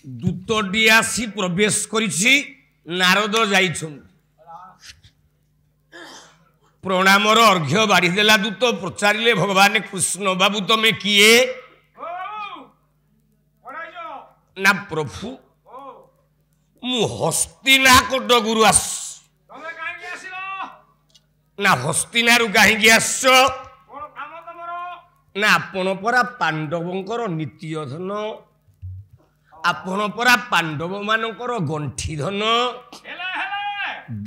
दूतटी आसी प्रवेश करिछि नारद जाइछन प्रणामर अर्घ्य बाढ़ी देला दूत पचारे भगवान कृष्ण बाबू तमे किए ना प्रभु मु हस्तिनाकोट गुरु आस ना हस्तिनारु कहीं आस ना आपण परा पांडवंकर नित्य धन आपण परा पांडव मानकर गंठी धन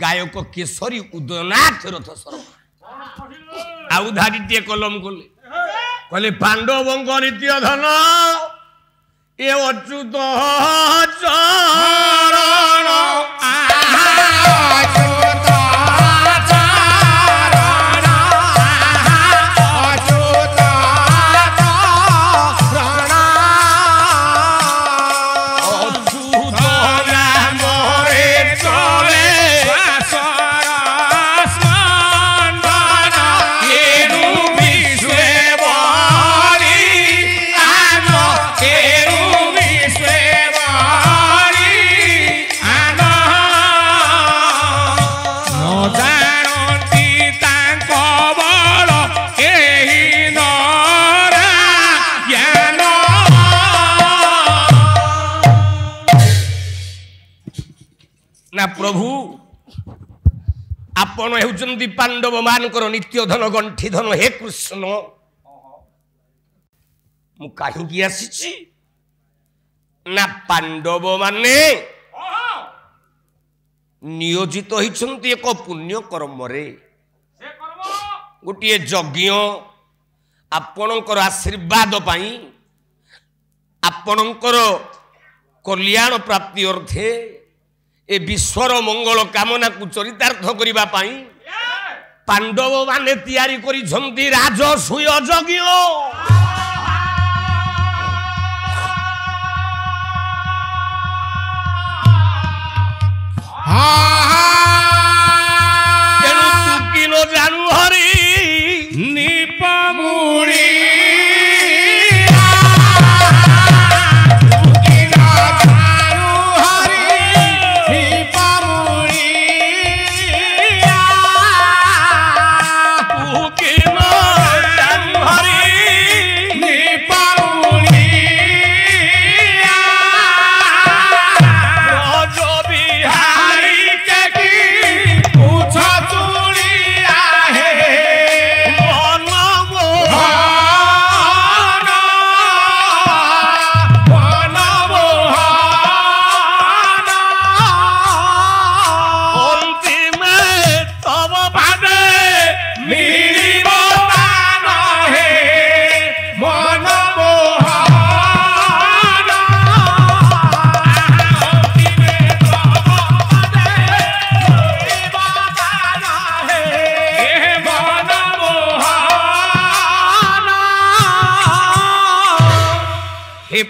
गायक केशरी उदयनाथ रथ शर्मा आउ धारी कलम कले कहले पांडवंक नित्य धन ए अच्युत चरण प्रभु आपण हेउचंती पांडव मानकर नित्य धन गंठी धन हे कृष्ण मु कहीं आसी ना पांडव माने नियोजित होइछंती एक पुण्य कर्म रे गोटे यज्ञ आपणकर आशीर्वाद पाई आपणकर कल्याण प्राप्ति अर्थे ए विश्वर मंगल कामना को चरितार्थ करिबा पाई पांडव माने तैयारी करिछंती राजसूय यज्ञ तेणु तू किलो जानू हरि निपमुड़ी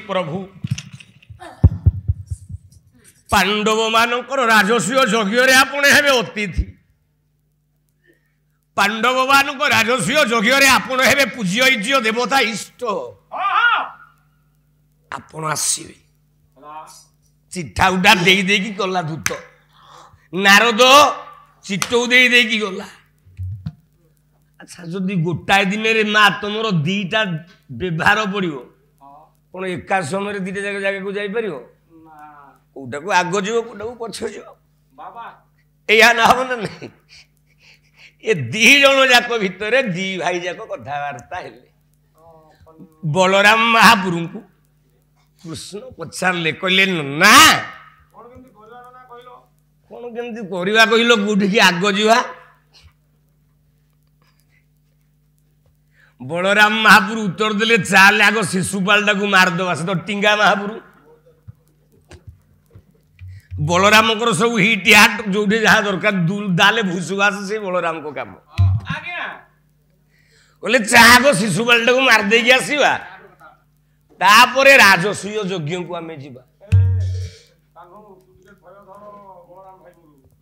प्रभु पांडव मानकर राजसूय यज्ञ रे आपण हेबे अतिथि पांडव मानक राजसूय यज्ञ रे आपण हेबे पूज्य इज्य देवता इष्ट आपण आसीबे चिठा उडा देई देकी गला दूत नारद चिट्टू देई देकी गला अच्छा जदि गोटाए दिन रे मा तमरो दीटा व्यवहार पड़ियो कौन एका समय दीटा जगह को जापर कौटा को आग जीव कौटा को पछ जीव या ना हम ना नहीं ये दी जन जाक भितर दी भाई जाक कथबार्ता हेले बलराम महापुरु को कृष्ण पचारे कहले ना कौन केमती करवा कहल कौटी आग जीवा बलराम महापुरु उत्तर देले चाल आग शिशुपाल को मारदवा से तो टिंगा महापुरु बलराम सब हिट हाट जो जहाँ दरकार दाले भूसुवास से बलराम को काम बोले चाह शिशुपाल को मारदे आसवा तापरे राजसूय यज्ञ को आमे जीवा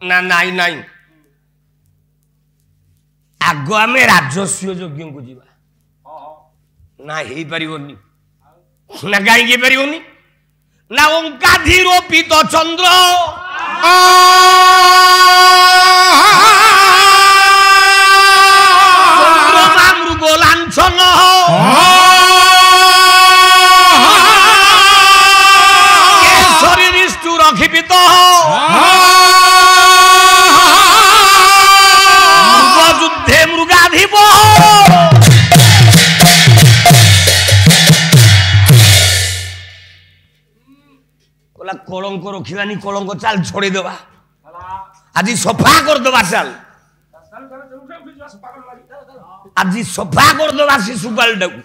ना नाई नाई आग आमे राजसूय यज्ञ को जीवा ना हे पारिबोनी ना कहीं पारिबोनी না অঙ্কাধিরোপিত চন্দ্র চন্দ্রমা মৃগ লাঞ্ছন কেশরী নিষ্ঠুর ক্ষিপিত যুদ্ধে মৃগাধিপ কলঙ্ক রখিবানি কলঙ্ক চাল ছড়ি দেবা আজি সফা করদেবা চাল আজি সফা করদেবা শিশুপালটাকে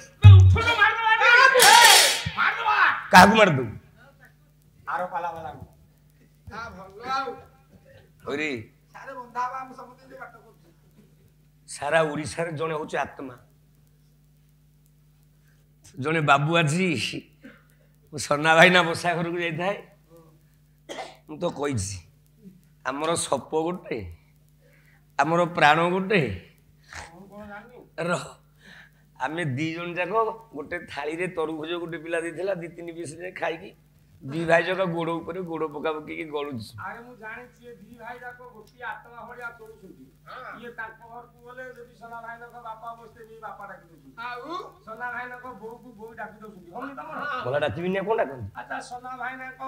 কাহাକୁ মারদেবু সারা ওড়িশার জনে হচ্ছে আত্মা জনে বাবু আজি সনা ভাইনা বসা ঘরକୁ যাইଥାଏ ମୁଁ ତ କହିଛି ଆମର ସପ ଗୋଟେ ଆମର ପ୍ରାଣ ଗୋଟେ ରହ ଆମେ ଦି ଜଣ ଯାକ ଗୋଟେ ଥାଳିରେ ତରଭୁଜ ଗୋଟେ ପିଲା ଦେଇଥିଲା 2-3 ପିସ୍ ଖାଇକି ଦି ଭାଇ ଯାକ ଗୋଡ଼ ଉପରେ ଗୋଡ଼ ପକା ପକେଇକି ଗଳୁଛୁ ଆରେ ମୁଁ ଜାଣିଛି ଏ ଦି ଭାଇ ଯାକ ଗୋଟିଏ ଆତ୍ମା ଭଳିଆ ତୋଳୁଛନ୍ତି ଇଏ ତାଙ୍କ ଘରକୁ ଗଲେ ଯଦି ସନା ଭାଇଙ୍କ ବାପା ବସତେ ବି ବାପା ଡାକି ଦଉଛନ୍ତି ଆଉ ସନା ଭାଇଙ୍କ ବୋଉକୁ ବୋଉ ଡାକି ଦଉଛନ୍ତି ହଉନି ତମର ବୋଲା ଡାକିବିନି କୋଣ ଡାକନ୍ତି ଆଚ୍ଛା ସନା ଭାଇଙ୍କ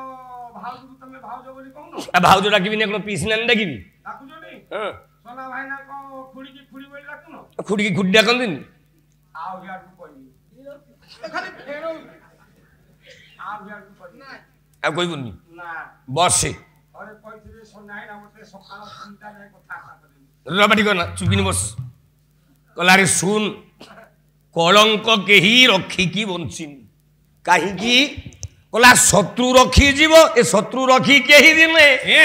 ଭାଉଜକୁ ତମେ ଭାଉଜ ବୋଲି କହୁନ ଭାଉଜ ଡାକିବିନି କୋଣ ପିସ୍ ନାନି ଡାକିବି ଡାକୁଛନ୍ତି ହଁ ସନା ଭାଇଙ୍କ ଖୁଡିକି ଖୁଡି ବୋଲି ଡାକୁନ ଖୁଡିକି ଖୁଡି ଡାକନ୍ତିନି ଆଉ ହିଆଡକୁ କହିବି ଖାଲି ଫେରଉ ଆଉ ହିଆଡକୁ କହିବି ଆଉ କହିବୁନି ନା ବସେ अरे କହିଥିଲେ ସନାଇନା ମତେ ସକାଳ 3ଟା ଯାଏ କଥା କହିଲି ରବାଟି କନା ଚୁପିନି ବସ କଲାରେ ଶୁନ କଳଙ୍କ କେହି ରଖିକି ବଞ୍ଚିନି କାହିଁକି କଲା ଶତ୍ରୁ ରଖି ଯିବ ଏ ଶତ୍ରୁ ରଖି କେହି ଦିନେ ଏ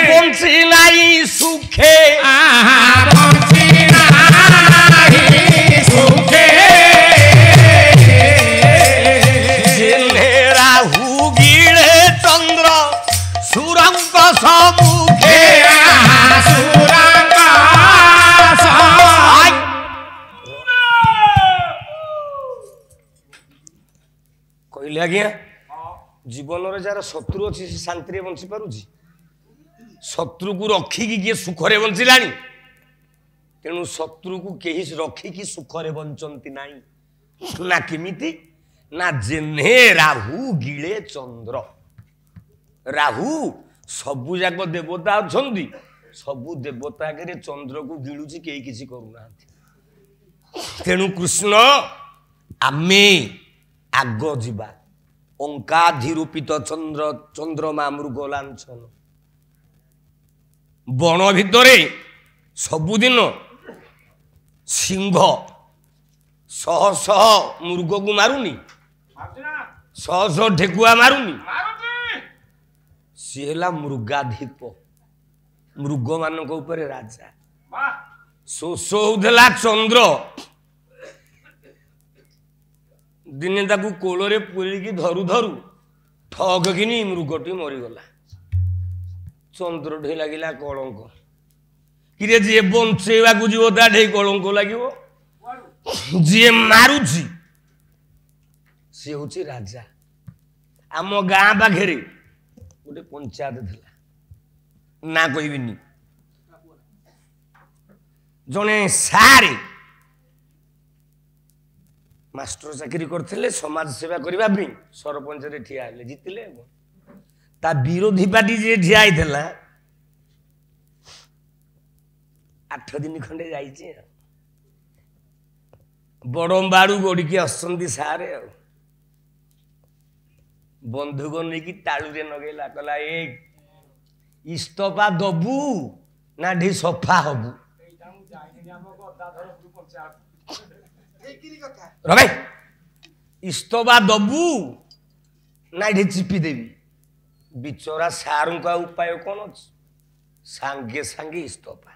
ବଞ୍ଚି ନାହିଁ ସୁଖେ ବଞ୍ଚି ନାହିଁ ସୁଖେ ରାହୁ ଗିଳେ ଚନ୍ଦ୍ର ସୁରଙ୍କ ସମ୍ମୁଖେ ସୁରଙ୍କ କହିଲେ ଆଜ୍ଞା ଜୀବନରେ ଯାହାର ଶତ୍ରୁ ଅଛି ସେ ଶାନ୍ତିରେ ବଞ୍ଚି ପାରୁଛି ଶତ୍ରୁକୁ ରଖିକି କିଏ ସୁଖରେ ବଞ୍ଚିଲାଣି ତେଣୁ ଶତ୍ରୁକୁ କେହି ରଖିକି ସୁଖରେ ବଞ୍ଚନ୍ତି ନାହିଁ ନା କେମିତି ନା ଯେହ୍ନେ ରାହୁ ଗିଳେ ଚନ୍ଦ୍ର ରାହୁ ସବୁ ଯାକ ଦେବତା ଅଛନ୍ତି ସବୁ ଦେବତା ଆଗରେ ଚନ୍ଦ୍ରକୁ ଗିଳୁଛି କେହି କିଛି କରୁନାହାନ୍ତି ତେଣୁ କୃଷ୍ଣ ଆମେ ଆଗ ଯିବା ଅଙ୍କାଧିରୂପିତ ଚନ୍ଦ୍ର ଚନ୍ଦ୍ରମା ମୃଗ ଲାଞ୍ଛନ ବଣ ଭିତରେ ସବୁଦିନ ସିଂହ ଶହ ଶହ ମୃଗକୁ ମାରୁନି ଶହ ଶହ ଠେକୁଆ ମାରୁନି ସିଏ ହେଲା ମୃଗାଧିପ ମୃଗ ମାନଙ୍କ ଉପରେ ରାଜା ଶୋଷ ହଉଥିଲା ଚନ୍ଦ୍ର ଦିନେ ତାକୁ କୋଳରେ ପୁରେଇକି ଧରୁ ଧରୁ ଠକ କିନି ମୃଗଟି ମରିଗଲା ଚନ୍ଦ୍ରଟି ଲାଗିଲା କଳଙ୍କ କିରେ ଯିଏ ବଞ୍ଚେଇବାକୁ ଯିବ ତା ଢେଇ କଳଙ୍କ ଲାଗିବ ଯିଏ ମାରୁଛି ସିଏ ହଉଛି ରାଜା ଆମ ଗାଁ ପାଖରେ ଗୋଟେ ପଞ୍ଚାୟତ ଥିଲା ନା କହିବିନି ଜଣେ ସାରେ ମାଷ୍ଟର ଚାକିରି କରିଥିଲେ ସମାଜ ସେବା କରିବା ପାଇଁ ସରପଞ୍ଚରେ ଠିଆ ହେଲେ ଜିତିଲେ ତା ବିରୋଧୀ ପାର୍ଟି ଯିଏ ଠିଆ ହେଇଥିଲା 8 ଦିନ ଖଣ୍ଡେ ଯାଇଛି ବଡମ୍ବାଡୁ ଗଡିକି ଆସୁଛନ୍ତି ସାରେ ଆଉ ବନ୍ଧୁକ ନେଇକି ତାଳୁରେ ନଗେଇଲା କହିଲା ଏ ଇସ୍ତଫା ଦବୁ ନା ଢି ସଫା ହବୁ ରବେ ଇସ୍ତଫା ଦବୁ ନା ଢି ଚିପି ଦେବି ବିଚରା ସାରୁଙ୍କ ଉପାୟ କଣ ଅଛି ସାଙ୍ଗେ ସାଙ୍ଗେ ଇସ୍ତଫା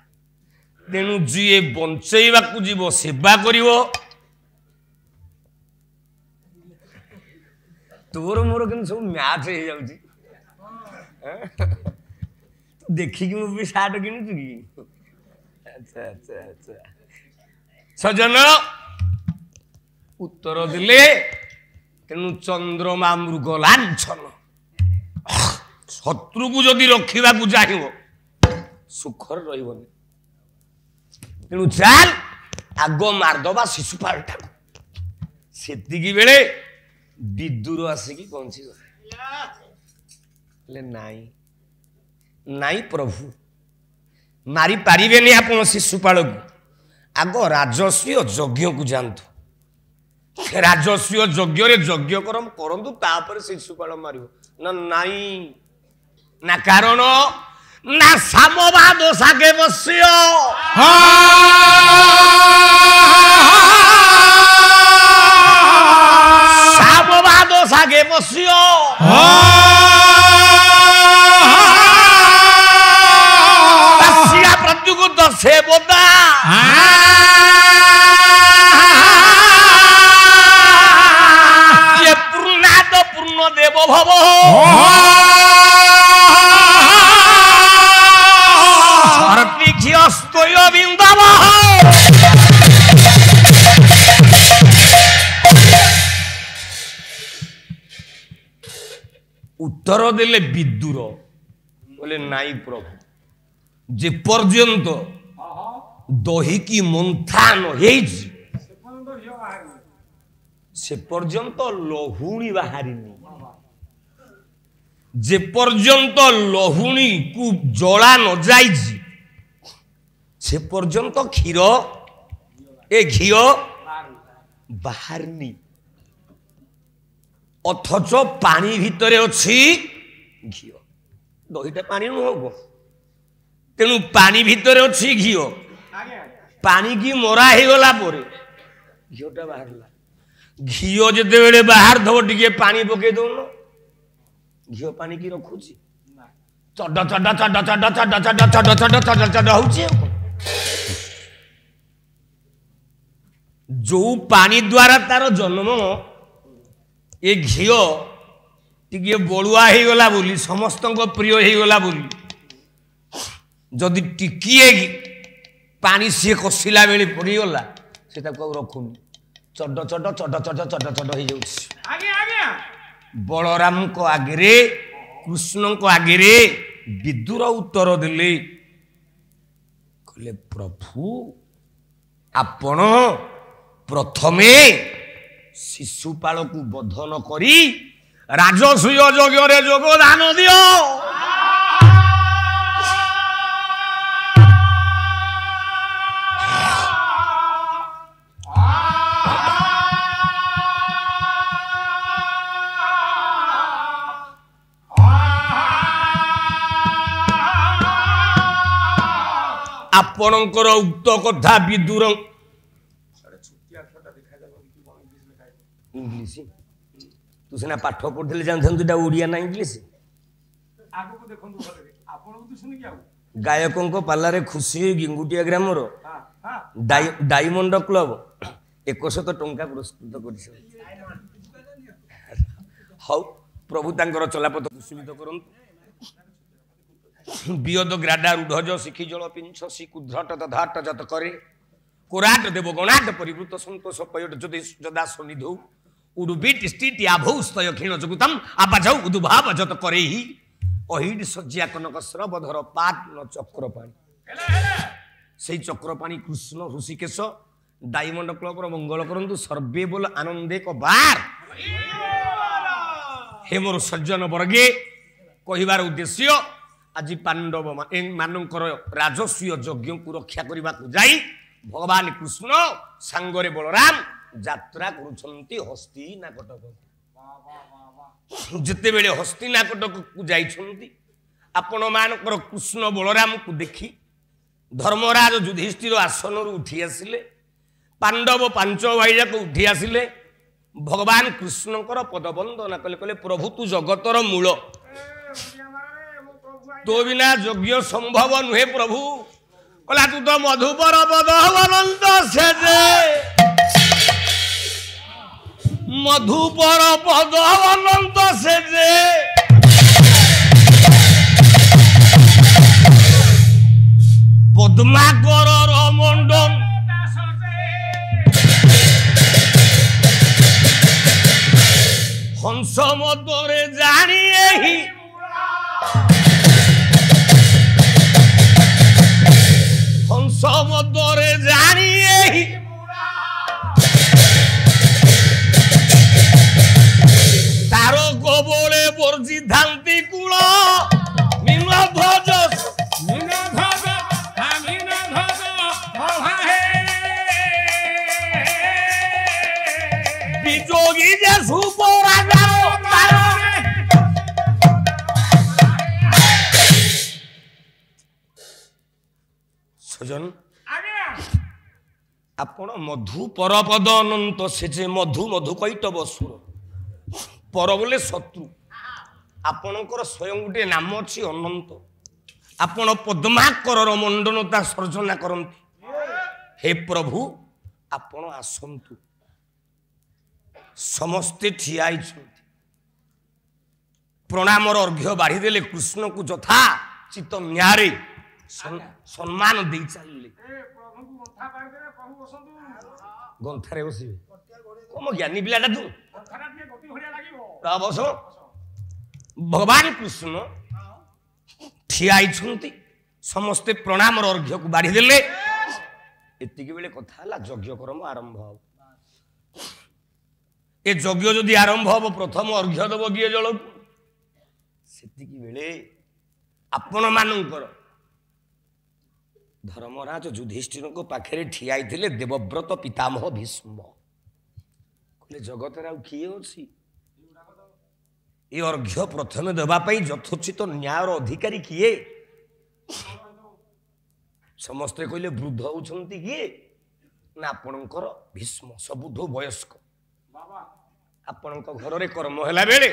ତେଣୁ ଯିଏ ବଞ୍ଚେଇବାକୁ ଯିବ ସେବା କରିବ ତୋର ମୋର କିନ୍ତୁ ସବୁ ମ୍ୟାଚ ହେଇଯାଉଛି ଦେଖିକି ମୁଁ ବି ସାର୍ଟ କିଣୁଛୁ କି ଆଚ୍ଛା ଆଚ୍ଛା ଆଚ୍ଛା ସଜନ ଉତ୍ତର ଦେଲେ ତେଣୁ ଚନ୍ଦ୍ରମା ମୃଗ ଲାଞ୍ଛନ शत्रु को जदि रखा चाहिए सुखर रही तेणु चाल आग मारदबा शिशुपाल ठाकुर सेतिकी बेले विदुर आसिकी पहुंची गले नाई नाई प्रभु मारी पारिबेनी आपण शिशुपाल को आग राजस्वी यज्ञ को जानतु राजस्वी यज्ञ यज्ञ करम करंतु तापर शिशुपाल मारिबो ना नाई ना कारण ना सामवाद सागे बसियो सामवाद सागे बसियो बसिया प्रत्युगत से बोदा ये पूर्णाद पूर्ण देव भव उत्तर देले विदुर बोले नाई प्रभु जे पर्यंत दही की मंथान से पर्यंत लहुणी बाहरिनी जे पर्यंत लहुणी को जला न जाई से पर्यंत क्षीर ए घी बाहरनी अथच पानी भितर अच्छी घी दहीटा पानी नुह तेणु पानी भितर अच्छी घी पानी की मरा हो गला घीटा बाहर घी जिते बड़े बाहर दब टे पानी पकई दौन घी पानी की रखुची चड चड चड चड चड चड चड चड चड चड हो जो पानी द्वारा तार जन्म ये घी टी बड़ुआ हो गला बोली समस्त प्रिय हो गला बोली जदि टिकिए पानी सी कषिला बेले पड़गला से रखुनी चड चड चड चड चड चड हो बलराम को आगे कृष्ण को आगे विदुर उत्तर देले कहले प्रभु आपण प्रथमे शिशुपाल को बधन करी राजसूय यज्ञ रे योगदान दियो आपणकर उक्त कथा विदुर इंग्लिश तू सीना पाठ पढ़ी जानते ओडिया ना इंग्लिश गायकों पालारे खुशी गिंगुटिया ग्रामर डायमंड क्लब 100 टंका पुरस्कृत कर प्रभु तांकर चलापथ कुसुमित करंतु बियद ग्राडा रूढ़ शिखी जल पिंछ सी कुध्रट दधाट जत करे कुराट देव गणाट परिवृत संतोष पयट जदा सनिधौ उडुबिट स्थिति आभौस्तय क्षीण जुगुतम आबाजौ उदुभाव जत करे ही अहिड सज्जिया कनक श्रवधर पाट न चक्रपाणी से चक्रपाणी कृष्ण ऋषिकेश डायमंड क्लब मंगल करंतु सर्वे बोल आनंदे को बार हे मोर सज्जन वर्गे कहिबार उद्देश्य आज पांडव मानकर राजस्वी यज्ञ को रक्षा करने को जाई भगवान कृष्ण सांगरे बलराम यात्रा करुछंती हस्तिनाकटक जिते बेले हस्तिनाकटक को जाइछंती आपण मानकर कृष्ण बलराम को देखी धर्मराज युधिष्ठिर आसन उठी आसिले पांडव पांच भाई जाक उठी आसिले भगवान कृष्णकर पदवंदना कले कले प्रभु तू जगतर मूल तो बिना यज्ञ संभव नुहे प्रभु कला तू तो मधुपर पदवनंत से मधुपर पदवनंत से पद्माकर मंडन हंस मतरे जानिए ही हंस मदरे जानिए तारो गोबले बर्जी धांती कूल मीन ध्वज बिजोगी जे सुपरा सजन आपण मधु परपद अनंत से मधु मधु कैटब सुर पर बोले शत्रु आपणकर स्वयं गोटे नाम अच्छी अनंत आपण पद्माकर मंडनता सर्जना करती हे प्रभु आपण आसंतु समस्ते ठिया प्रणाम अर्घ्य बाढ़ी देले कृष्ण को यथा चित्त न्यारे सम्मान दे चलिए गंथारे बसबे कम ज्ञानी पिलाटा तू बस भगवान कृष्ण ठिया समस्ते प्रणाम अर्घ्य को बाढ़ी देले एतिक बेले कथा यज्ञ कर्म आरंभ हो ए यज्ञ जदि आरंभ हो प्रथम अर्घ्य दब किए जल सेतिक बेले आपण मानकर धर्मराज युधिष्ठिर को पाखे ठिया देवव्रत पितामह भीष्म कहले जगत किए अच्छी ये अर्घ्य प्रथम देवाई यथोचित न्यायर अधिकारी किए समस्ते कहले वृद्ध होती किए ना आपणकर भीष्म सबुठ वयस्क आपण घर में कर्म है बेले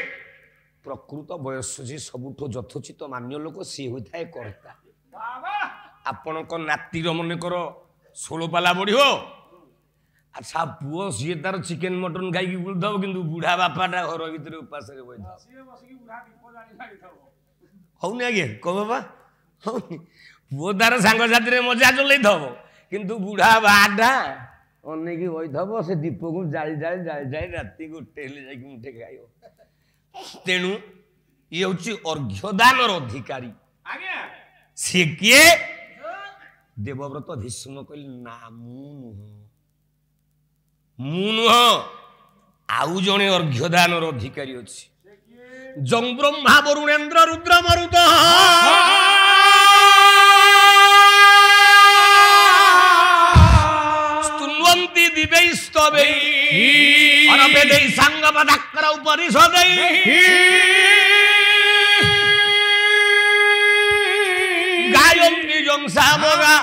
प्रकृत वयस जी सबुठ यथोचित मान्य लोक सी होता है कर्ता आपण नातीर मनकर 16 पाला बढ़ अच्छा पुओ सी तार चिकेन मटन खाई बुलथब कि बुढ़ा बापाटा घर भर उपास हौनी आज्ञा कह बाबा हौनी पुओ तार सांगसाथी मजा चल किंतु बुढ़ा बाटा अनेक बईथब से दीप को जाली जाली जाली जाली राति गोटे मुठे खाइब तेणु ये हूँ अर्घ्यदान अधिकारी सी किए देवव्रत भीष्म कहले ना मु नुह आउ जने अर्घ्यदान अधिकारी अच्छी जं ब्रह्मा वरुणेन्द्र रुद्र मरुत स्तुन्वन्ति दिवैस्तवै अरवेदै सांगपदाक्र उपनिषदै गायन्ति जं सामगा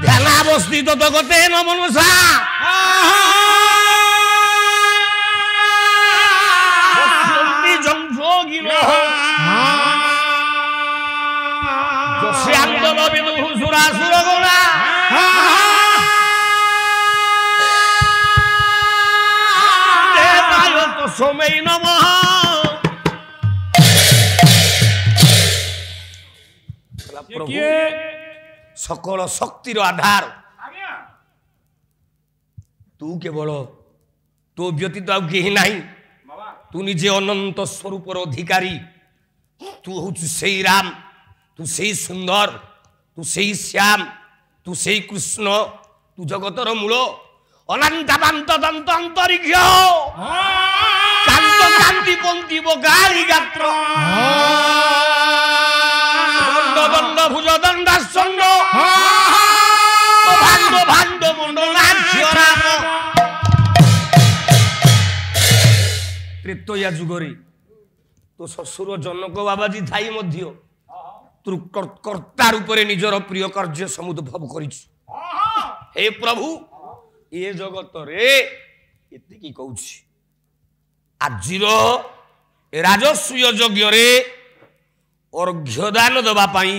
ध्यानावस्थित जगते न मनसा पश्यन्ति जं योगिनः यस्यान्दन विदुः सुरासुरगणा देवाय तस्मै नमः प्रभु सकल शक्तिर आधार तू केवल तो व्यतीत आउ केही नाही तू निजे अनंत स्वरूपर अधिकारी तू हूँ से राम तू से सुंदर तू से श्याम तू से कृष्ण तू जगतर मूल अनंताबांत दंत अंतरिक्ष कांत कांति पंक्ति गाली गात्र दंड भुज दंडासंड भांड भांड मंडलाक्ष राम त्रेतया जुगरे तो ससुर जनक बाबाजी थाई मध्य तू कर्ता रूप निजर प्रिय कार्य समुद्भव कर हे प्रभु ये जगत रे एति कहूँ आजिर राजस्व यज्ञ रे अर्घ्यदान देवाई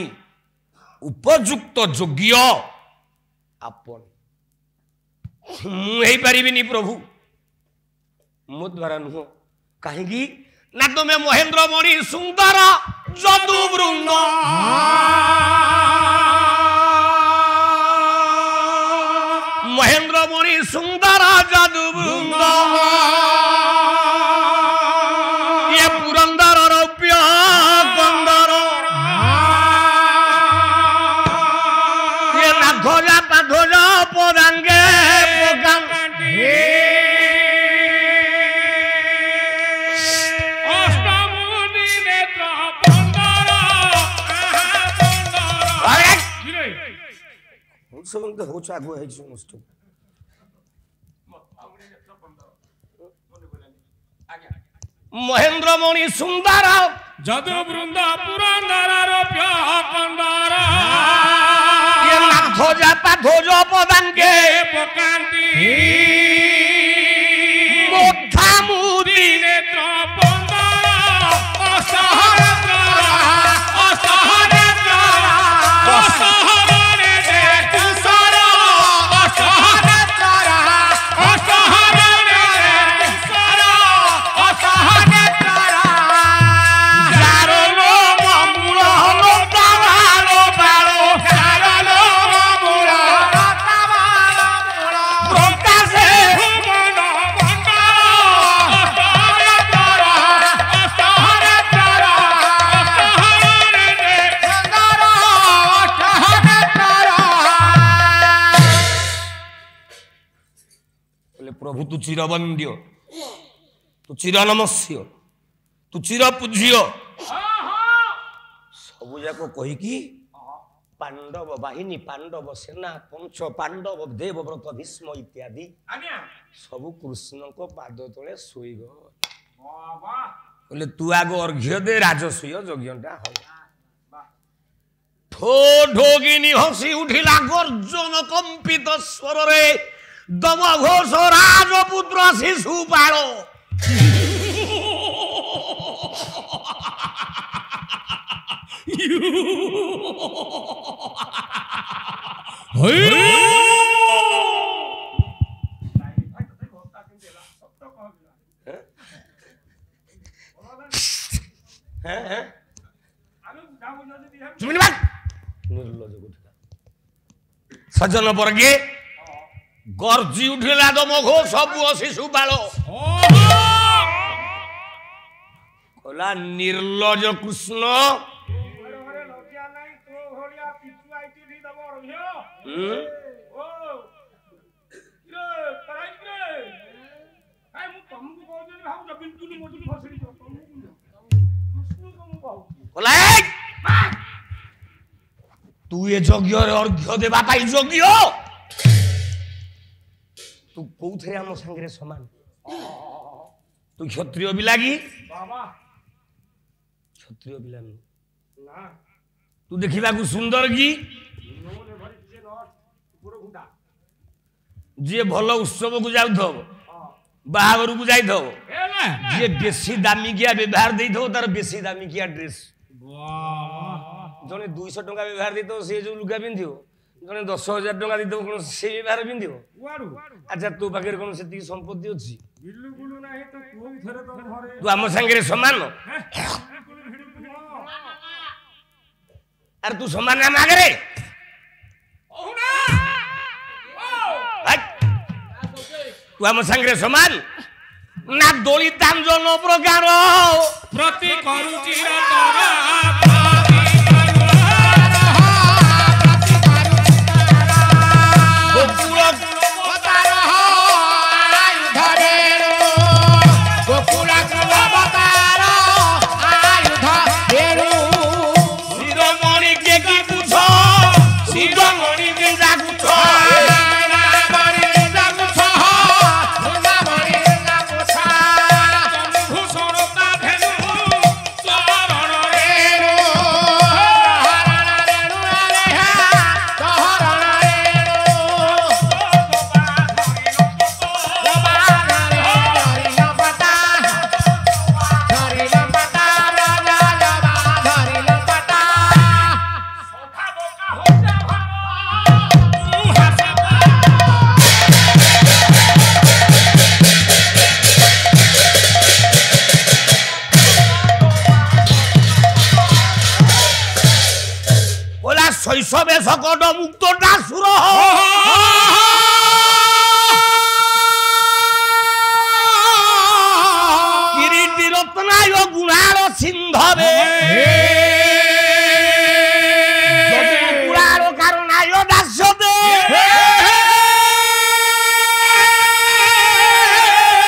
उपयुक्त योग्य आपण मुझे पारिनी प्रभु मो द्वारा नुह कहीं ना तुम्हें महेंद्र मणि सुंदर जदु वृंद महेंद्र मणि सुंदर जदु वृंद ये पुरंदर रौप्य ସମସ୍ତେ ହଉଛ ଆଗୁଆ ହେଇଛି ସମସ୍ତଙ୍କୁ ମହେନ୍ଦ୍ରମଣି ସୁନ୍ଦର ଯଦୁ ବୃନ୍ଦ ପୁରନ୍ଦର ପ୍ୟକନ୍ଦର ଏ ନାଥ ଜାପା ଧ୍ୱଜ ପଦାଙ୍କେ ପକାନ୍ତି ମୋଥା ମୁଦି ନେତ୍ର ପନ୍ଦର ଅସହର प्रभु तू चिरवंद्य तू चिरनमस्य तू चिरपूज्य सबु जाक कहीकि पांडव बाहिनी पांडव सेना पंच पांडव देवव्रत भीष्म इत्यादि सबु कृष्ण को पाद तले सोईग बोले तू आग अर्घ्य दे राजसूय यज्ञटा हो ठो ढोगिनी हसी उठिला गर्जन कंपित स्वर रे दम घोष राजपुत्र शिशुपाल सज्जन वर्गे गर्जी उठिला दम घोष सब शिशुपाल कहला निर्लज कृष्ण तू ये यज्ञ अर्घ्य देवा योग्य तू कौथे आम संगे समान तू क्षत्रिय भी लगी क्षत्रिय भी लगी तू देखा सुंदर की जी भल उत्सव को जाऊ बाहागर को जाई जी बेसी दामिकिया व्यवहार दे तार बेसी दामिकिया ड्रेस जने 200 टंका व्यवहार दे से जो लुगा पिंधो जने 10,000 टंका दे कौन से व्यवहार पिंधो अच्छा तू पाखे कौन से संपत्ति अच्छी तू आम सांगे समान अरे तू समान आम आगे तू आम सांगे समान ना दोली तांजन प्रकार प्रति करुची शैशवे सकट मुक्त डासुर किरीटी रत्नाय गुणार सिंधवे गुणार कारणाय दास्यते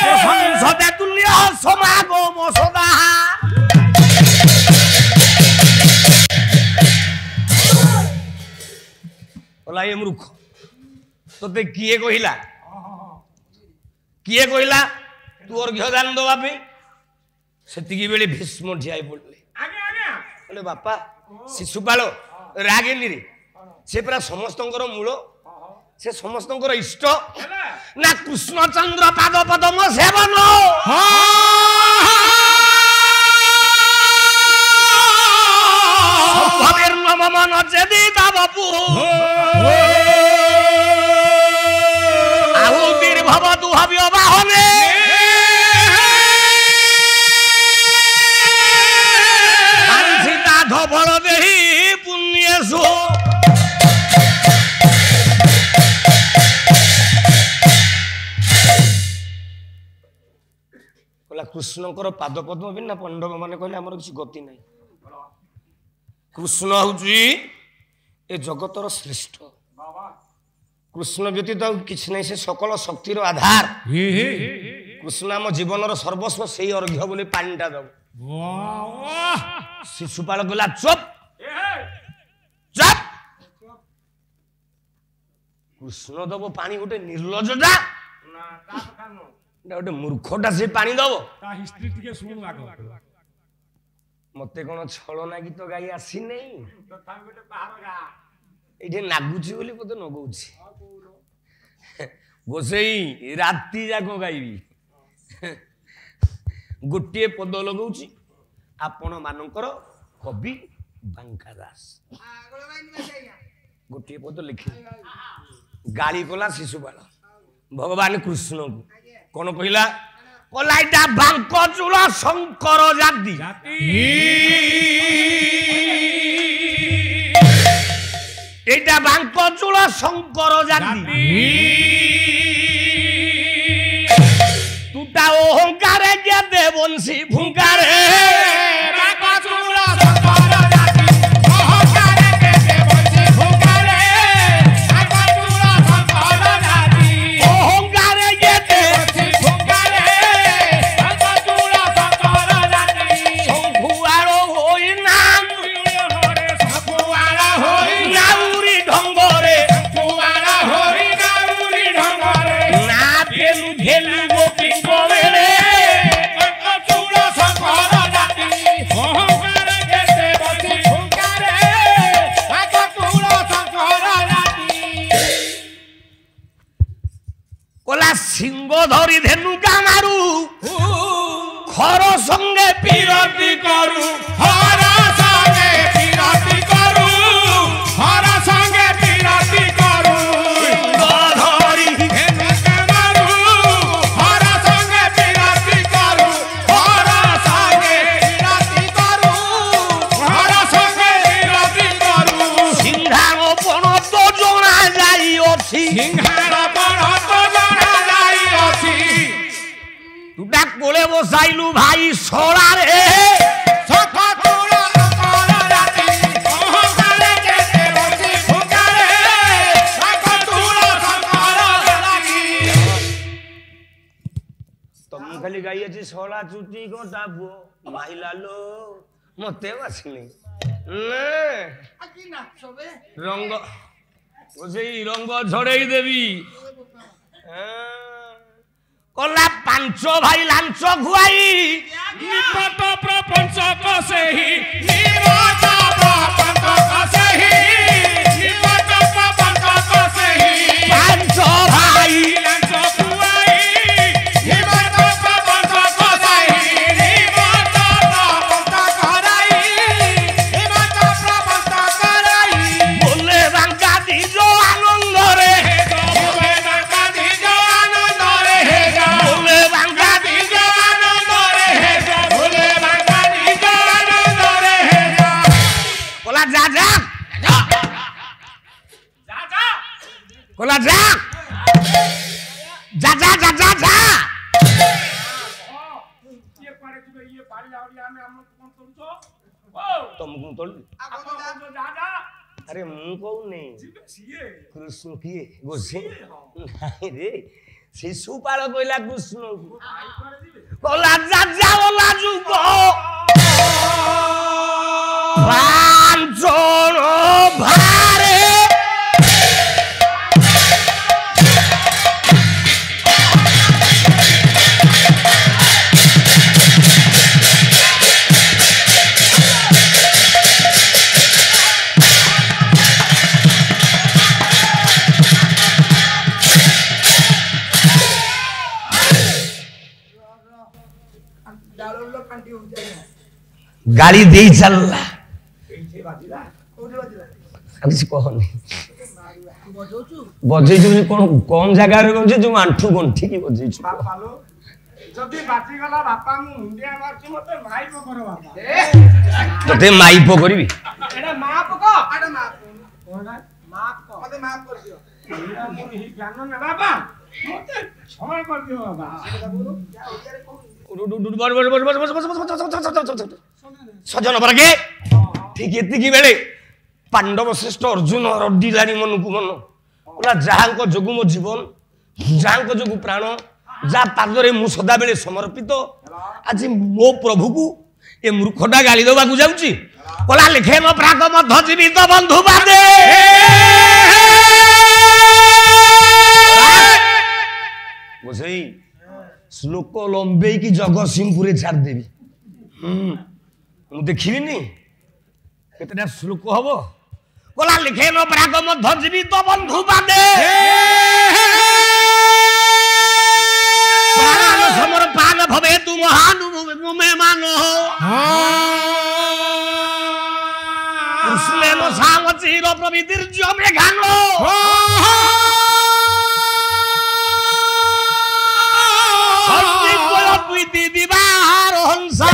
प्रशंसते तुल्य समागम सदा ये मूर्ख তোতে কিଏ କହିଲା କିଏ କହିଲା ତୁ ଅର୍ଘ୍ୟ ଦାନ ଦେବା ପାଇଁ ସେତିକି ବେଳେ ଭୀଷ୍ମ ଠିଆ ହେଇ ପଡ଼ିଲେ କହିଲେ ବାପା ଶିଶୁପାଳ ରାଗେନି ରେ ସେ ପୁରା ସମସ୍ତଙ୍କର ମୂଳ ସେ ସମସ୍ତଙ୍କର ଇଷ୍ଟ ନା କୃଷ୍ଣଚନ୍ଦ୍ର ପାଦ ପଦ୍ମ ସେବନ ମନ ଯଦି ତା ବାପୁ ଆହୁତିର ଭବ ଦୁହବି ବାହନେ ସୀତା ଧବଳ ଦେହି ପୁଣ୍ୟସୁ କହିଲା କୃଷ୍ଣଙ୍କର ପାଦ ପଦ୍ମ ବିନା ପଣ୍ଡବ ମାନେ କହିଲେ ଆମର କିଛି ଗତି ନାହିଁ କୃଷ୍ଣ ହଉଛି ଏ ଜଗତର ଶ୍ରେଷ୍ଠ କୃଷ୍ଣ ବ୍ୟତୀତ ଆଉ କିଛି ନାହିଁ ସେ ସକଳ ଶକ୍ତିର ଆଧାର କୃଷ୍ଣ ଆମ ଜୀବନର ସର୍ବସ୍ୱ ସେଇ ଅର୍ଘ୍ୟ ବୋଲି ପାଣିଟା ଦବ ଶିଶୁପାଳ କହିଲା ଚୁପ୍ ଚୁପ୍ କୃଷ୍ଣ ଦବ ପାଣି ଗୋଟେ ନିର୍ଲଜଟା ଗୋଟେ ମୂର୍ଖଟା ସେ ପାଣି ଦବ ମତେ କଣ ଛଳନା ଗୀତ ଗାଇ ଆସିନେଇ ଏଇଠି ନାଗୁଛି ବୋଲି ମତେ ନଗଉଛି ଗୋସେଇ ରାତି ଯାକ ଗାଇବି ଗୋଟିଏ ପଦ ଲଗଉଛି ଆପଣ ମାନଙ୍କର କବି ବାଙ୍କା ଦାସ ଗୋଟିଏ ପଦ ଲେଖି ଗାଳି କଲା ଶିଶୁପାଳ ଭଗବାନ କୃଷ୍ଣଙ୍କୁ କଣ କହିଲା କହିଲା ଏଇଟା ବାଙ୍କ ଚୂଳ ଶଙ୍କର ଜାତି এইটা বাঙ্ক চূড় শঙ্কর জাতি তুটা অহংকারে গেদে বংশী ভুঙ্কারে সিংহ ধরি ধেনু কামারু খর সঙ্গে পিরতি করু হর সঙ্গে পিরতি করু হর সঙ্গে পিরতি করু ধরি ধেনু কামারু হর সঙ্গে পিরতি করু হর সঙ্গে পিরতি করু হর সঙ্গে পিরতি করু সিংহার পণ তো জনা যাই অছি সিংহার পণ তো তুটা কোলে বসাইলু ভাই সরারে তুমি খালি গাইছি সরা চুটি গোটা পুଅ মাইলা লো মতে বাসিনি রঙ্গ সেই রঙ্গ ঝড়েই দেবী কলা পাঞ্চ ভাই lunch Khowai nipped প্রপঞ্চ কসেহি nipped প্রপঞ্চ কসেহি nipped প্রপঞ্চ কসেহি punch ভাই লাঞ্চ খুয়াই নিপট প্রপঞ্চ কসেহি নিপট প্রপঞ্চ করাই নিপট প্রপঞ্চ করাই বলে বাঙ্কা দিজ আনন্দরে বলে বাঙ্কা দিজ আনন্দরে বলে বাঙ্কা দিজ আনন্দরে বলে বাঙ্কা দিজ আনন্দরে কলা যা যা যা যা কলা যা যা যা যা যা যা ইয়ে পারে দিবে ইয়ে পারি আউরি আমি আমন কোন করছো ও তমকু তোল যা যা আরে মু কউনি কৃষ্ণ কিয়ে গোসে নাই রে শিশুপাল কইলা কৃষ্ণ কলা যা যা ওলা যুগ পাঞ্চন ভারে गाड़ी दे चलला କିଛି କହନି ବଜେଇଛୁ କଣ କମ ଜାଗାରେ ବଜେଇଛୁ ଯୋଉ ଆଣ୍ଠୁ ଗଣ୍ଠିକି ବଜେଇଛୁ ଯଦି ବାଜିଗଲା ବାପା ମୁଁ ମୁଣ୍ଡିଆ ମାରୁଛି ମତେ ମାଇପ କର ବାପା ତତେ ମାଇପ କରିବି ଏଟା ମାପ କ ଏଟା ମାପ କୋନା ମାପ କ ମତେ ମାପ କରି ଦିଅ ଏଟା ମୋର ହି ଜ୍ଞାନ ନା ବାପା ମତେ କ୍ଷମା କରି ଦିଅ ବାପା ସଜନ ପରକେ ଠିକ ଏତିକି ବେଳେ ପାଣ୍ଡବ ଶ୍ରେଷ୍ଠ ଅର୍ଜୁନ ରଡିଲାଣି ମନକୁ ମନ କହିଲା ଯାହାଙ୍କ ଯୋଗୁ ମୋ ଜୀବନ ଯାହାଙ୍କ ଯୋଗୁ ପ୍ରାଣ ଯା ପାଦରେ ମୁଁ ସଦାବେଳେ ସମର୍ପିତ ଆଜି ମୋ ପ୍ରଭୁକୁ ଏ ମୂର୍ଖଟା ଗାଳି ଦେବାକୁ ଯାଉଛି କହିଲା ଲେଖେ ମୋ ପ୍ରାଗ ମଧ୍ୟ ଜୀବିତ ବନ୍ଧୁ ବାଦେ ସେଇ ଶ୍ଲୋକ ଲମ୍ବେଇକି ଜଗତସିଂହପୁରରେ ଛାଡ଼ିଦେବି ମୁଁ ଦେଖିବିନି କେତେଟା ଶ୍ଲୋକ ହବ କହିଲା ଲେଖେ ମୋ ପ୍ରାଗ ମଧ୍ୟ ଜୀବିତ ବନ୍ଧୁ ବାଦେ समर पान भवे तू महान में मानो कृष्ण नो साम चिर प्रविदीर्ज में गानो हरि कोल प्रीति दिवार हंसा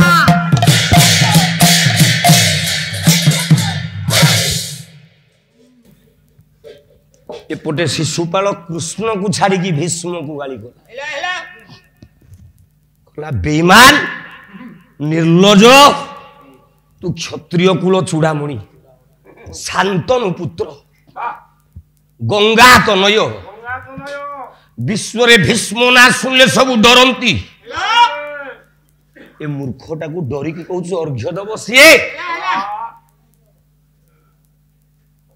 एपटे शिशुपाल कृष्ण को छाड़ी की भीष्म को गाली कला बेईमान निर्लज तू क्षत्रिय कुल चूड़ामणि शांतनु पुत्र गंगा तनय विश्व भीष्म ना शुणिले सब डरती ए मूर्खटा को डरिकी कहूँ अर्घ्य दब सी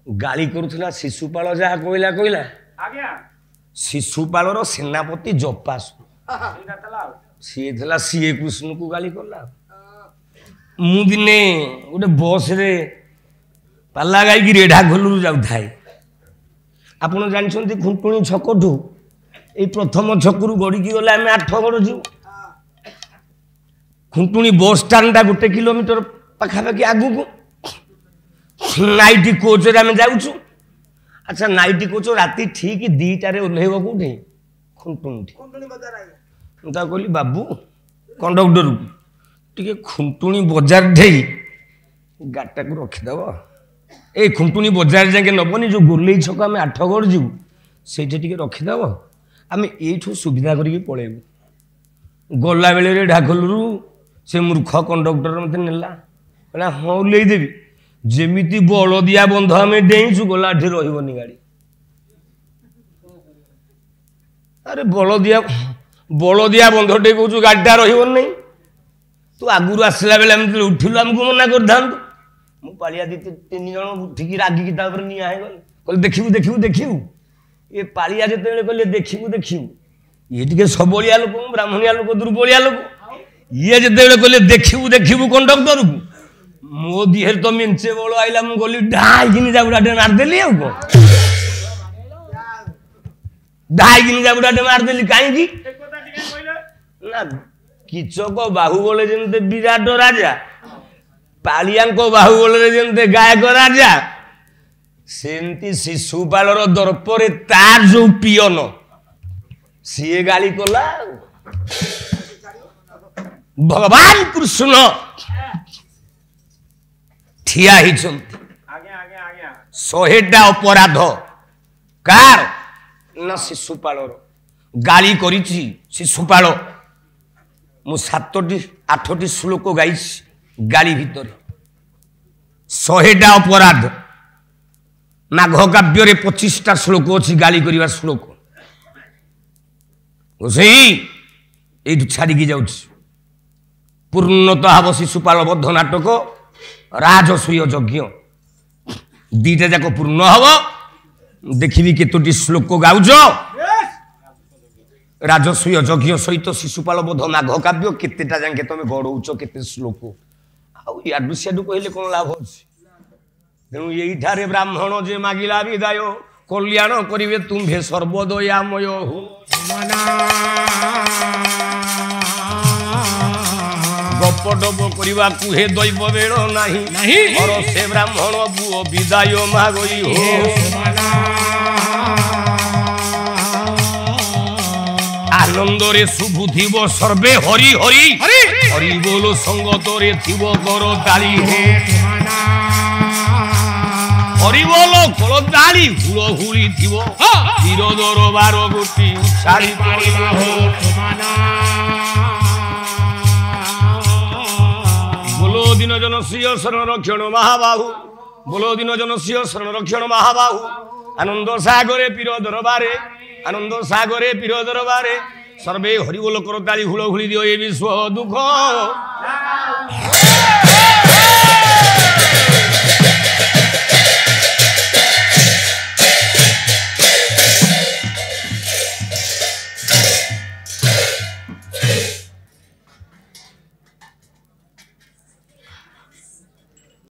गाली करुला शिशुपाल जहा कहला कहला शिशुपाल सेनापति जपासु सीए थला सीए कृष्ण को गाली करला मु दिने गोटे बस रे पाला गाई की रेढ़ा घोलू जाऊ थाए आपण जानछंती खुंटुणी छकठू ए प्रथम छकरू गड़ी की गला हमें 8 गड़ जीव खुंटुणी बस स्टैंड टा 1 किलोमीटर पाखा पाखी आगु को नाइट कोच रे हमें जाउछु अच्छा नाइट कोच राती ठीक 2टा रे ओल्हेबो कोठे खुंटुणी बाजार आई मुझे कहली बाबू कंडक्टर टे खुंटुणी बजार ढेई गाटा को रखीदेव ए खुंटुणी बजार जाके नबनी जो गोरले छक आम 8 गड़ जीवु से रखीदेव आम यू सुविधा करके पलैबू गला बेले ढाकलू से मूर्ख कंडक्टर मत नेला कहला हाँ ओल्लैदेवी जेमिति बलदिया बंध आम डेईचु गला रही गाड़ी अरे बलदिया बंधटे कौच गाड़ीटा रही तू आगुरी आसला बेले उठिलु आमको मना कर था पालिया 2-3 जन उठिकी रागिकी निआ गले देखू देखू देखू ये पालिया जो कहले देखू देखू ये टे सबलिया लोक ब्राह्मणिया लोक दुर्बलिया लोक ये जो कहले देखू देखू कंडक्टर को मो दिहे तो मिंचे बल आईला मुझे गली ढाई जाबुड़ाटे मारदेली ढाई जाबुड़ाटे मारदेली कहीं ना किचक बाहुबल जमते विराट राजा पालिया बाहुबल जमते गायक राजा सेमती शिशुपालर दर्परे तार जो पियन सी गाली कला भगवान कृष्ण ठिया ही 100टा अपराध कार ना शिशुपालर गाली करिछि शिशुपाल मु 7-8 श्लोक गाई गाली भितर 100टा अपराध माघ काव्य 25टा श्लोक अच्छी गाली करवा श्लोक ये छाड़ी जाऊँ पूर्णतः हम शिशुपाल बद्ध नाटक राजसूय यज्ञ 2टा जाक पूर्ण हम देखी केतोटी श्लोक गाउज राजसूय यज्ञ सहित शिशुपाल बध माघ काव्य केतेटा जाके तुम गढ़ौच केते श्लोक आडू सियाडू कहले कौन लाभ अच्छे तेणु यही ब्राह्मण जे मागिला विदाय कल्याण करिवे तुम्भे सर्वदयामय हो ଟପ ଟପ କରିବାକୁ ହେ ଦୈବ ବେଳ ନାହିଁ ଅର ସେ ବ୍ରାହ୍ମଣ ପୁଅ ବିଦାୟ ମାଗଇ ହୋ ଆନନ୍ଦରେ ଶୁଭୁଥିବ ସର୍ବେ ହରି ହରି ହରି ବୋଲ ସଙ୍ଗତରେ ଥିବ କର ତାଳି ହେ ହରି ବୋଲ କର ତାଳି ହୁଳ ହୁଳି ଥିବ ତୀର ଦରବାର ଗୋଟି ଛାଡ଼ି ପଡ଼ିଲା ହୋ ବୋଲୋ ଦିନ ଜନ ଶ୍ରୀୟ ଶରଣ ରକ୍ଷଣ ମହାବାହୁ ବୋଲୋ ଦିନ ଜନ ଶ୍ରୀୟ ଶରଣ ରକ୍ଷଣ ମହାବାହୁ ଆନନ୍ଦ ସାଗରେ ପୀର ଦରବାରେ আনন্দ সাগরে পীর দরবারে সর্বে হরিবোল করতালি হুড় হুড়ি দিও এ বিশ্ব দুঃখ